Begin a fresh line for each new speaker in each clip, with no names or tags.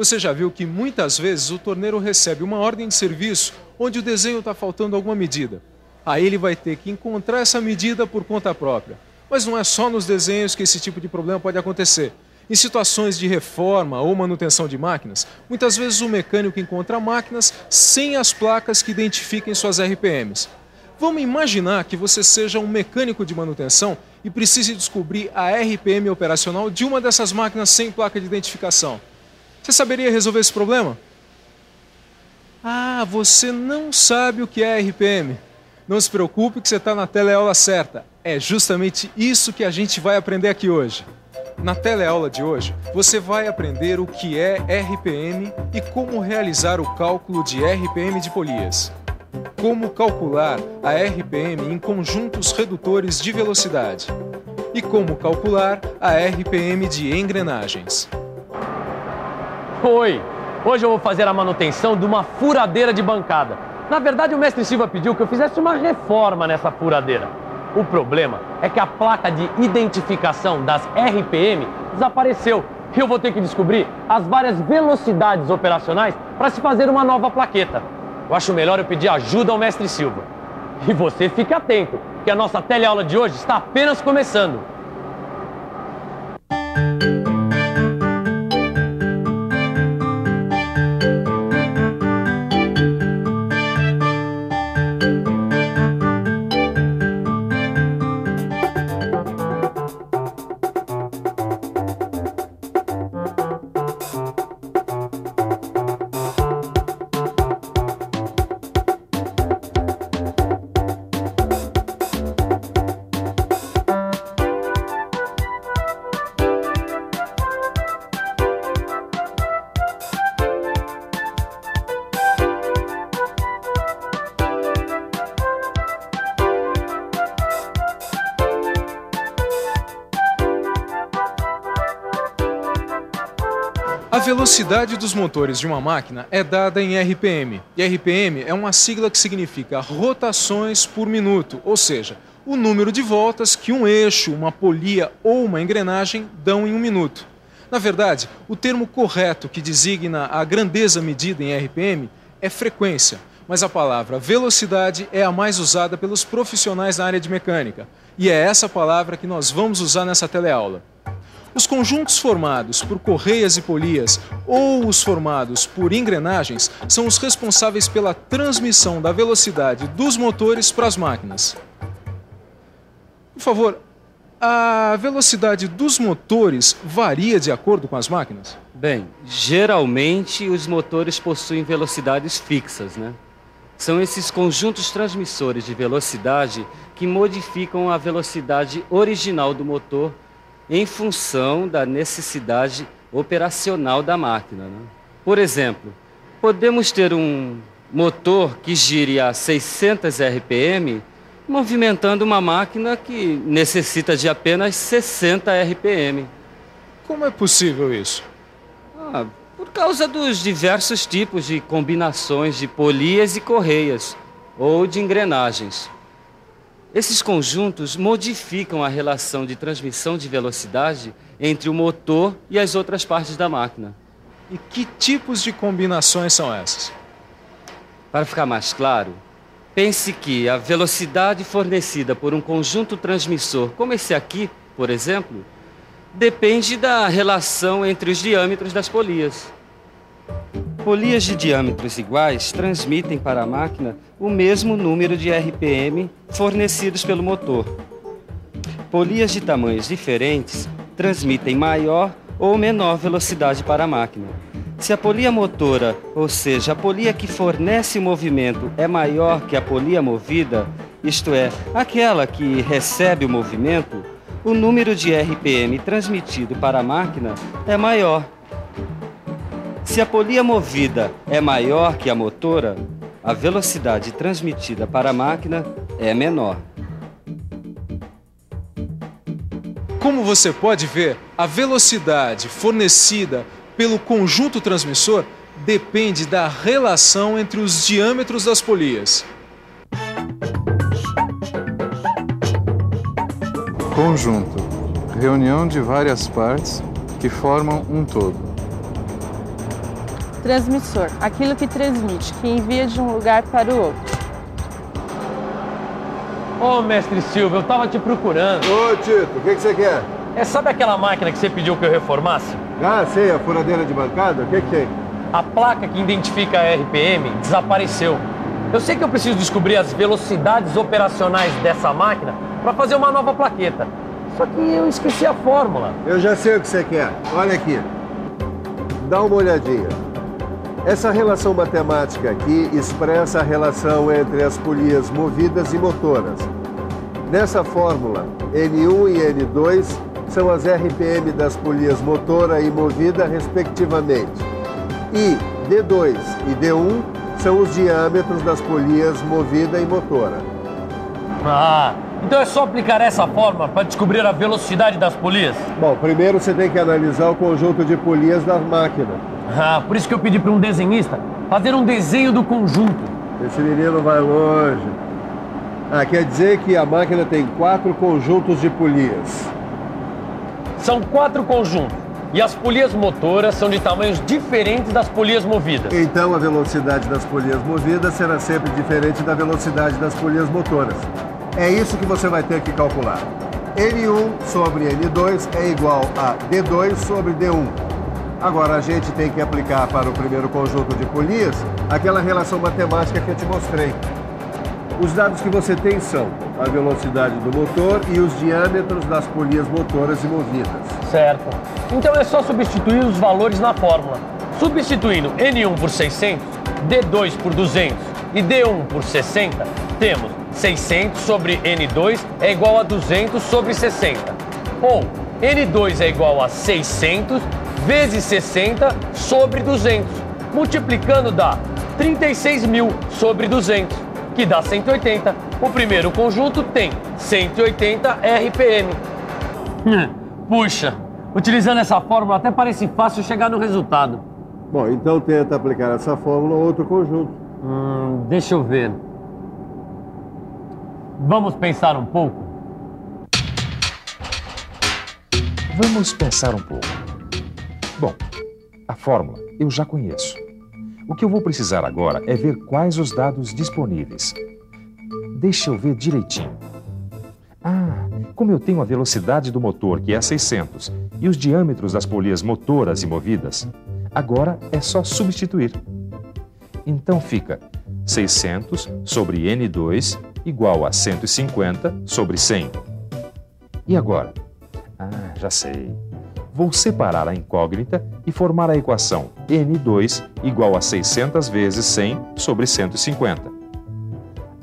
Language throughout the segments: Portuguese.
Você já viu que muitas vezes o torneiro recebe uma ordem de serviço onde o desenho está faltando alguma medida. Aí ele vai ter que encontrar essa medida por conta própria. Mas não é só nos desenhos que esse tipo de problema pode acontecer. Em situações de reforma ou manutenção de máquinas, muitas vezes o mecânico encontra máquinas sem as placas que identifiquem suas RPMs. Vamos imaginar que você seja um mecânico de manutenção e precise descobrir a RPM operacional de uma dessas máquinas sem placa de identificação. Você saberia resolver esse problema? Ah, você não sabe o que é RPM. Não se preocupe que você está na teleaula certa. É justamente isso que a gente vai aprender aqui hoje. Na teleaula de hoje, você vai aprender o que é RPM e como realizar o cálculo de RPM de polias. Como calcular a RPM em conjuntos redutores de velocidade. E como calcular a RPM de engrenagens.
Oi! Hoje eu vou fazer a manutenção de uma furadeira de bancada. Na verdade, o mestre Silva pediu que eu fizesse uma reforma nessa furadeira. O problema é que a placa de identificação das RPM desapareceu. E eu vou ter que descobrir as várias velocidades operacionais para se fazer uma nova plaqueta. Eu acho melhor eu pedir ajuda ao mestre Silva. E você fique atento, que a nossa teleaula de hoje está apenas começando.
A velocidade dos motores de uma máquina é dada em RPM. E RPM é uma sigla que significa rotações por minuto, ou seja, o número de voltas que um eixo, uma polia ou uma engrenagem dão em um minuto. Na verdade, o termo correto que designa a grandeza medida em RPM é frequência, mas a palavra velocidade é a mais usada pelos profissionais na área de mecânica. E é essa palavra que nós vamos usar nessa teleaula. Os conjuntos formados por correias e polias ou os formados por engrenagens são os responsáveis pela transmissão da velocidade dos motores para as máquinas. Por favor, a velocidade dos motores varia de acordo com as máquinas?
Bem, geralmente os motores possuem velocidades fixas, né? São esses conjuntos transmissores de velocidade que modificam a velocidade original do motor em função da necessidade operacional da máquina, né? Por exemplo, podemos ter um motor que gire a 600 RPM movimentando uma máquina que necessita de apenas 60 RPM.
Como é possível isso?
Por causa dos diversos tipos de combinações de polias e correias ou de engrenagens. Esses conjuntos modificam a relação de transmissão de velocidade entre o motor e as outras partes da máquina.
E que tipos de combinações são essas?
Para ficar mais claro, pense que a velocidade fornecida por um conjunto transmissor, como esse aqui, por exemplo, depende da relação entre os diâmetros das polias. Polias de diâmetros iguais transmitem para a máquina o mesmo número de RPM fornecidos pelo motor. Polias de tamanhos diferentes transmitem maior ou menor velocidade para a máquina. Se a polia motora, ou seja, a polia que fornece o movimento, é maior que a polia movida, isto é, aquela que recebe o movimento, o número de RPM transmitido para a máquina é maior. Se a polia movida é maior que a motora, a velocidade transmitida para a máquina é menor.
Como você pode ver, a velocidade fornecida pelo conjunto transmissor depende da relação entre os diâmetros das polias.
Conjunto. Reunião de várias partes que formam um todo. Transmissor, aquilo que transmite, que envia de um lugar para o outro.
Ô, mestre Silva, eu tava te procurando.
Ô, Tito, o que você quer?
Sabe aquela máquina que você pediu que eu reformasse?
Ah, sei, a furadeira de bancada, o que tem?
A placa que identifica a RPM desapareceu. Eu sei que eu preciso descobrir as velocidades operacionais dessa máquina para fazer uma nova plaqueta. Só que eu esqueci a fórmula.
Eu já sei o que você quer. Olha aqui. Dá uma olhadinha. Essa relação matemática aqui expressa a relação entre as polias movidas e motoras. Nessa fórmula, N1 e N2 são as RPM das polias motora e movida, respectivamente. E D2 e D1 são os diâmetros das polias movida e motora.
Ah, então é só aplicar essa fórmula para descobrir a velocidade das polias?
Bom, primeiro você tem que analisar o conjunto de polias da máquina.
Ah, por isso que eu pedi para um desenhista fazer um desenho do conjunto.
Esse menino vai longe. Ah, quer dizer que a máquina tem 4 conjuntos de polias.
São 4 conjuntos. E as polias motoras são de tamanhos diferentes das polias movidas.
Então a velocidade das polias movidas será sempre diferente da velocidade das polias motoras. É isso que você vai ter que calcular. N1 sobre N2 é igual a D2 sobre D1. Agora a gente tem que aplicar para o primeiro conjunto de polias aquela relação matemática que eu te mostrei. Os dados que você tem são a velocidade do motor e os diâmetros das polias motoras e movidas.
Certo. Então é só substituir os valores na fórmula. Substituindo N1 por 600, D2 por 200 e D1 por 60, temos 600 sobre N2 é igual a 200 sobre 60. Ou N2 é igual a 600 vezes 60 sobre 200. Multiplicando dá 36.000 sobre 200, que dá 180. O primeiro conjunto tem 180 RPM. Puxa, utilizando essa fórmula até parece fácil chegar no resultado.
Bom, então tenta aplicar essa fórmula a outro conjunto.
Deixa eu ver. Vamos pensar um pouco?
Vamos pensar um pouco. Bom, a fórmula eu já conheço. O que eu vou precisar agora é ver quais os dados disponíveis. Deixa eu ver direitinho. Ah, como eu tenho a velocidade do motor, que é 600, e os diâmetros das polias motoras e movidas, agora é só substituir. Então fica 600 sobre N2 igual a 150 sobre 100. E agora? Ah, já sei. Vou separar a incógnita e formar a equação N2 igual a 600 vezes 100 sobre 150.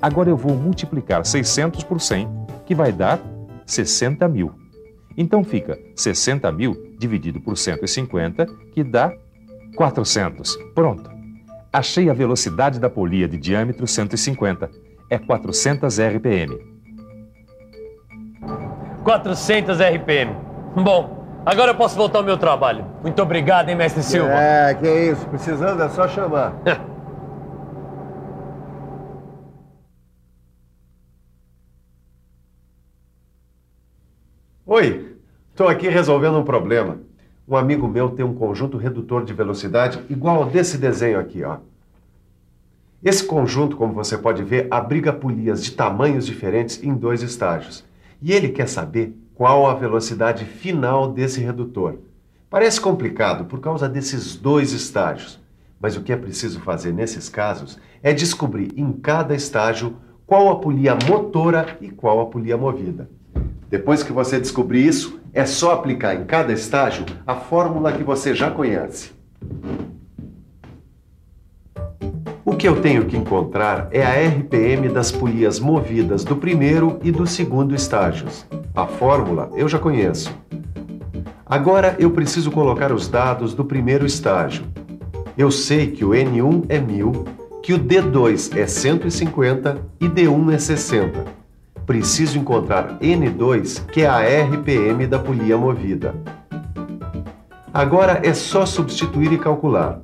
Agora eu vou multiplicar 600 por 100, que vai dar 60.000. Então fica 60.000 dividido por 150, que dá 400. Pronto. Achei a velocidade da polia de diâmetro 150. É 400 RPM.
400 RPM. Bom, agora eu posso voltar ao meu trabalho. Muito obrigado, hein, mestre Silva?
É, que é isso. Precisando é só chamar.
Oi, estou aqui resolvendo um problema. Um amigo meu tem um conjunto redutor de velocidade igual ao desse desenho aqui, ó. Esse conjunto, como você pode ver, abriga polias de tamanhos diferentes em 2 estágios. E ele quer saber qual a velocidade final desse redutor. Parece complicado por causa desses 2 estágios, mas o que é preciso fazer nesses casos é descobrir em cada estágio qual a polia motora e qual a polia movida. Depois que você descobrir isso, é só aplicar em cada estágio a fórmula que você já conhece. O que eu tenho que encontrar é a RPM das polias movidas do primeiro e do segundo estágios. A fórmula eu já conheço. Agora eu preciso colocar os dados do primeiro estágio. Eu sei que o N1 é 1000, que o D2 é 150 e D1 é 60. Preciso encontrar N2, que é a RPM da polia movida. Agora é só substituir e calcular.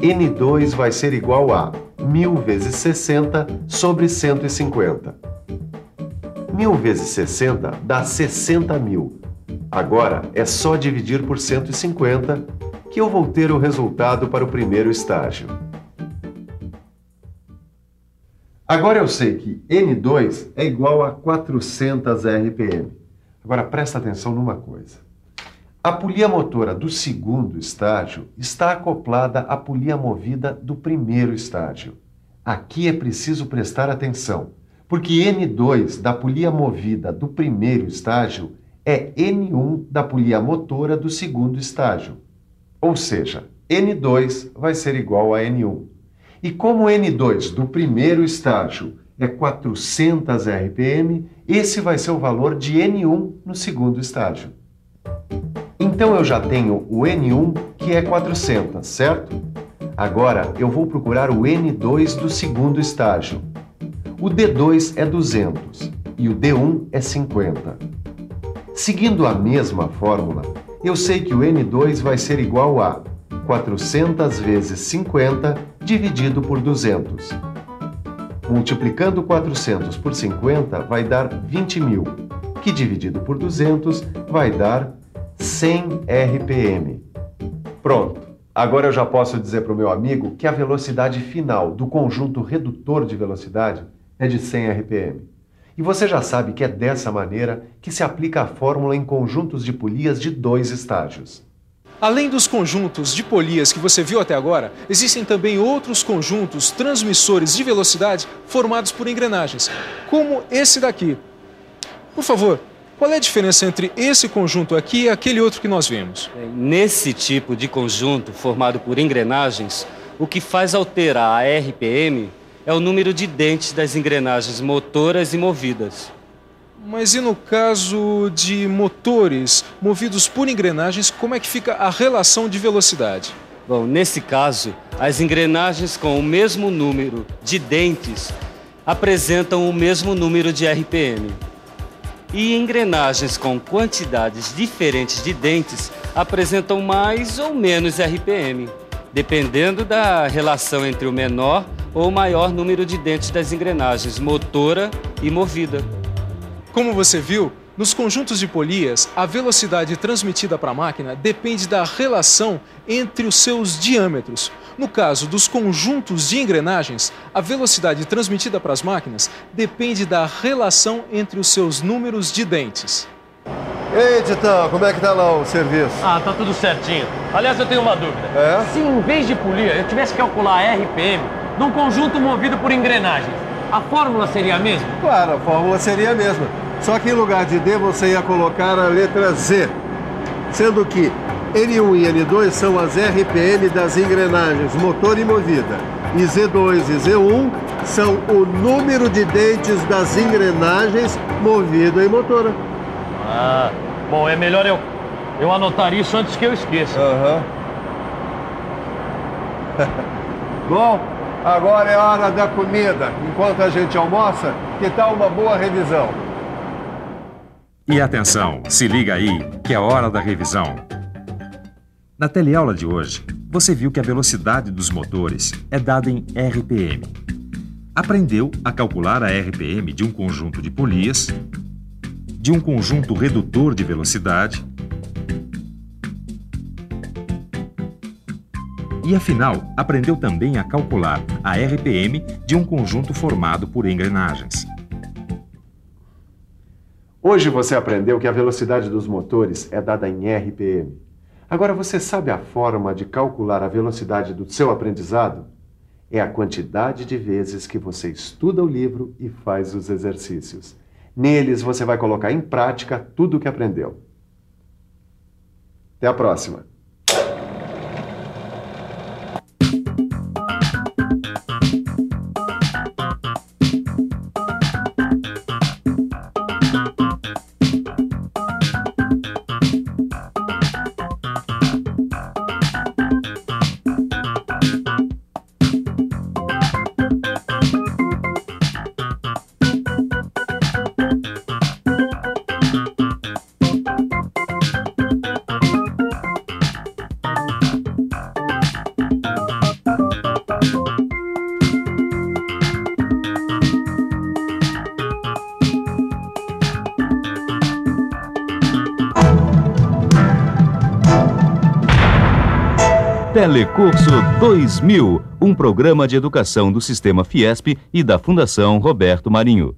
N2 vai ser igual a 1000 vezes 60 sobre 150. 1000 vezes 60 dá 60.000. Agora é só dividir por 150 que eu vou ter o resultado para o primeiro estágio. Agora eu sei que N2 é igual a 400 RPM. Agora presta atenção numa coisa. A polia motora do segundo estágio está acoplada à polia movida do primeiro estágio. Aqui é preciso prestar atenção, porque N2 da polia movida do primeiro estágio é N1 da polia motora do segundo estágio. Ou seja, N2 vai ser igual a N1. E como N2 do primeiro estágio é 400 RPM, esse vai ser o valor de N1 no segundo estágio. Então eu já tenho o N1, que é 400, certo? Agora eu vou procurar o N2 do segundo estágio. O D2 é 200 e o D1 é 50. Seguindo a mesma fórmula, eu sei que o N2 vai ser igual a 400 vezes 50 dividido por 200. Multiplicando 400 por 50 vai dar 20.000, que dividido por 200 vai dar 100 RPM. Pronto, agora eu já posso dizer para o meu amigo que a velocidade final do conjunto redutor de velocidade é de 100 RPM. E você já sabe que é dessa maneira que se aplica a fórmula em conjuntos de polias de 2 estágios.
Além dos conjuntos de polias que você viu até agora, existem também outros conjuntos transmissores de velocidade formados por engrenagens, como esse daqui. Por favor, qual é a diferença entre esse conjunto aqui e aquele outro que nós vimos?
Nesse tipo de conjunto formado por engrenagens, o que faz alterar a RPM é o número de dentes das engrenagens motoras e movidas.
Mas e no caso de motores movidos por engrenagens, como é que fica a relação de velocidade?
Bom, nesse caso, as engrenagens com o mesmo número de dentes apresentam o mesmo número de RPM. E engrenagens com quantidades diferentes de dentes apresentam mais ou menos RPM, dependendo da relação entre o menor ou maior número de dentes das engrenagens motora e movida.
Como você viu, nos conjuntos de polias, a velocidade transmitida para a máquina depende da relação entre os seus diâmetros. No caso dos conjuntos de engrenagens, a velocidade transmitida para as máquinas depende da relação entre os seus números de dentes.
Ei, Titão, como é que tá lá o serviço?
Ah, tá tudo certinho. Aliás, eu tenho uma dúvida.
É?
Se em vez de polia eu tivesse que calcular a RPM de um conjunto movido por engrenagens, a fórmula seria a mesma?
Claro, a fórmula seria a mesma. Só que em lugar de D você ia colocar a letra Z, sendo que N1 e N2 são as RPM das engrenagens motor e movida. E Z2 e Z1 são o número de dentes das engrenagens movida e motora.
Ah, bom, é melhor eu anotar isso antes que eu esqueça.
Bom, agora é hora da comida. Enquanto a gente almoça, que tal uma boa revisão?
E atenção, se liga aí, que é hora da revisão. Na teleaula de hoje, você viu que a velocidade dos motores é dada em RPM. Aprendeu a calcular a RPM de um conjunto de polias, de um conjunto redutor de velocidade e, afinal, aprendeu também a calcular a RPM de um conjunto formado por engrenagens.
Hoje você aprendeu que a velocidade dos motores é dada em RPM. Agora você sabe a forma de calcular a velocidade do seu aprendizado? É a quantidade de vezes que você estuda o livro e faz os exercícios. Neles você vai colocar em prática tudo o que aprendeu. Até a próxima!
Telecurso 2000, um programa de educação do Sistema Fiesp e da Fundação Roberto Marinho.